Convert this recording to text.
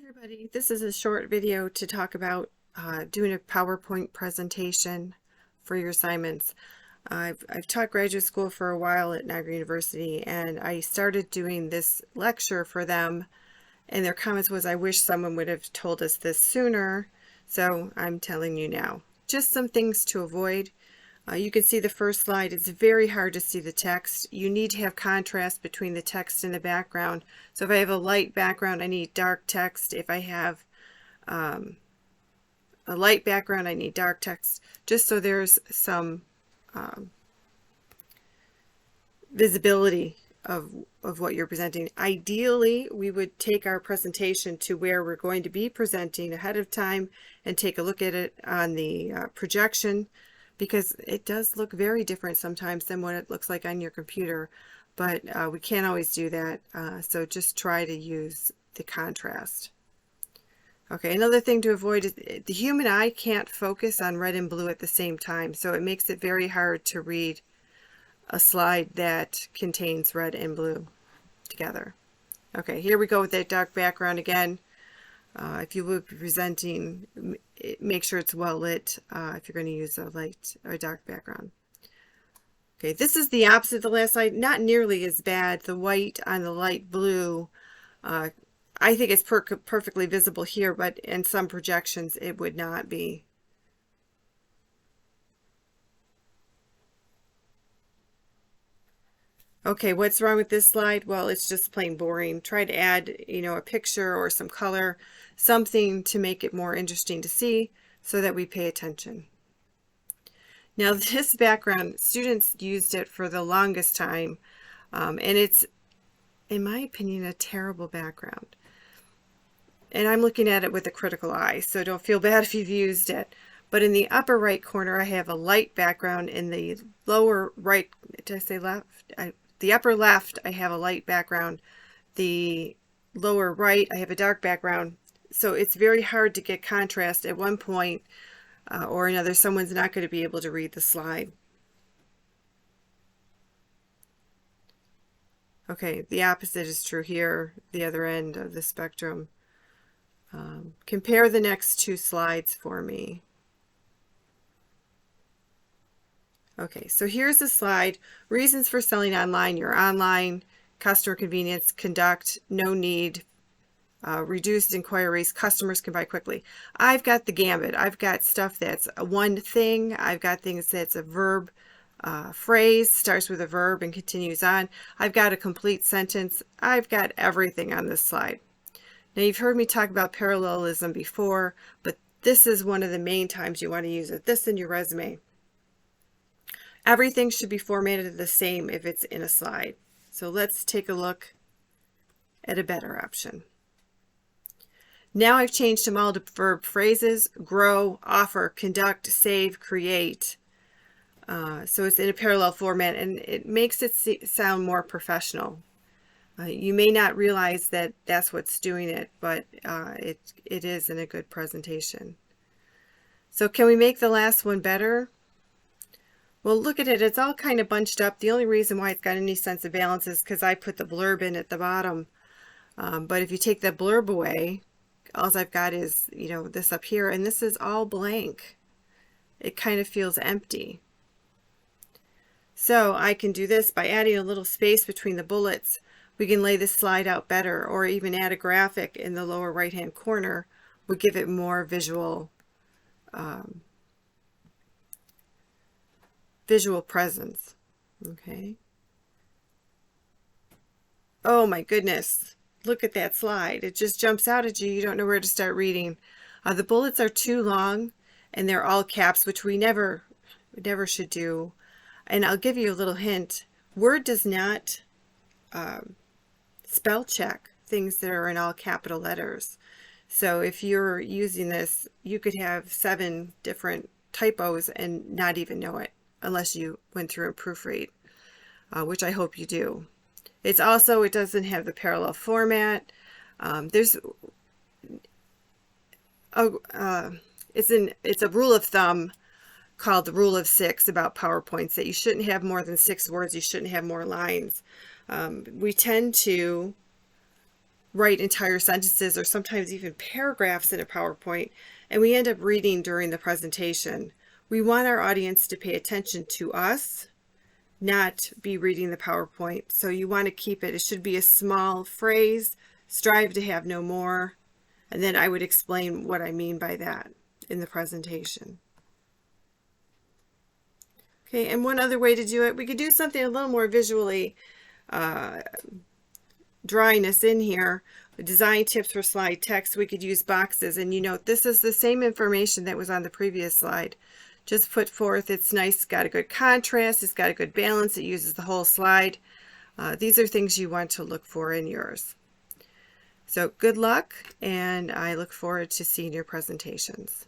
Everybody, this is a short video to talk about doing a PowerPoint presentation for your assignments. I've taught graduate school for a while at Niagara University, and I started doing this lecture for them, and their comments was, I wish someone would have told us this sooner, so I'm telling you now. Just some things to avoid. You can see the first slide. It's very hard to see the text. You need to have contrast between the text and the background. So if I have a light background, I need dark text. If I have a light background, I need dark text, just so there's some visibility of what you're presenting. Ideally, we would take our presentation to where we're going to be presenting ahead of time and take a look at it on the projection, because it does look very different sometimes than what it looks like on your computer, but we can't always do that, so just try to use the contrast. Okay, another thing to avoid is the human eye can't focus on red and blue at the same time, so it makes it very hard to read a slide that contains red and blue together. Okay, here we go with that dark background again. If you will be presenting, make sure it's well lit if you're going to use a light or a dark background. Okay, this is the opposite of the last slide. Not nearly as bad. The white on the light blue, I think it's perfectly visible here, but in some projections it would not be. Okay, what's wrong with this slide? Well, it's just plain boring. Try to add, a picture or some color, something to make it more interesting to see so that we pay attention. Now, this background, students used it for the longest time, and it's, in my opinion, a terrible background. And I'm looking at it with a critical eye, so don't feel bad if you've used it. But in the upper right corner, I have a light background. In the lower right, did I say left? The upper left, I have a light background. The lower right, I have a dark background. So it's very hard to get contrast at one point or another. Someone's not going to be able to read the slide. Okay, the opposite is true here, the other end of the spectrum. Compare the next two slides for me. Okay, so here's the slide. Reasons for selling online. You're online, customer convenience, conduct, no need, reduced inquiries, customers can buy quickly. I've got the gambit. I've got stuff that's one thing. I've got things that's a verb phrase, starts with a verb and continues on. I've got a complete sentence. I've got everything on this slide. Now, you've heard me talk about parallelism before, but this is one of the main times you want to use it. This in your resume. Everything should be formatted the same if it's in a slide. So let's take a look at a better option. Now I've changed them all to verb phrases: grow, offer, conduct, save, create. So it's in a parallel format, and it makes it sound more professional. You may not realize that that's what's doing it, but it is in a good presentation. So can we make the last one better? Well, look at it. It's all kind of bunched up. The only reason why it's got any sense of balance is because I put the blurb in at the bottom. But if you take the blurb away, all I've got is, this up here, and this is all blank. It kind of feels empty. So I can do this by adding a little space between the bullets. We can lay this slide out better, or even add a graphic in the lower right-hand corner would give it more visual presence. Okay. Oh my goodness. Look at that slide. It just jumps out at you. You don't know where to start reading. The bullets are too long, and they're all caps, which we never should do. And I'll give you a little hint. Word does not spell check things that are in all capital letters. So if you're using this, you could have 7 different typos and not even know it, unless you went through and proofread, which I hope you do. It doesn't have the parallel format. It's a rule of thumb called the rule of 6 about PowerPoints, that you shouldn't have more than 6 words. You shouldn't have more lines. We tend to write entire sentences or sometimes even paragraphs in a PowerPoint, and we end up reading during the presentation. We want our audience to pay attention to us, not be reading the PowerPoint. So you want to keep it should be a small phrase, strive to have no more, and then I would explain what I mean by that in the presentation. Okay, and one other way to do it, we could do something a little more visually drawing us in here. Design tips for slide text, we could use boxes, and you know, this is the same information that was on the previous slide. Just put forth, it's nice, got a good contrast, it's got a good balance, it uses the whole slide. These are things you want to look for in yours. So good luck, and I look forward to seeing your presentations.